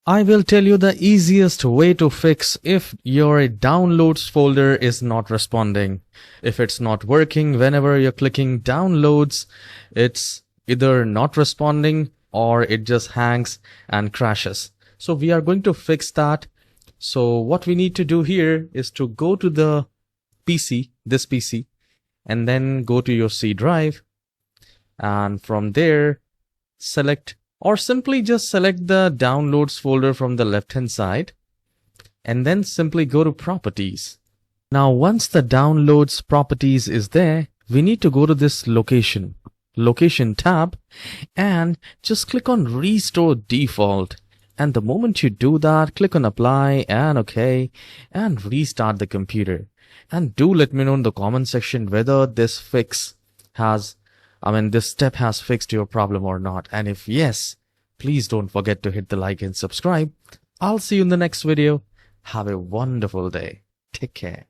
I will tell you the easiest way to fix if your downloads folder is not responding. If it's not working, whenever you're clicking downloads, it's either not responding or it just hangs and crashes. So we are going to fix that. So what we need to do here is to go to the PC, this PC, and then go to your C drive, and from there select, or simply just select the downloads folder from the left hand side, and then simply go to properties. Now once the downloads properties is there, we need to go to this location tab and just click on restore default. And the moment you do that, click on apply and OK, and restart the computer. And do let me know in the comment section whether this this step has fixed your problem or not. And if yes, please don't forget to hit the like and subscribe. I'll see you in the next video. Have a wonderful day. Take care.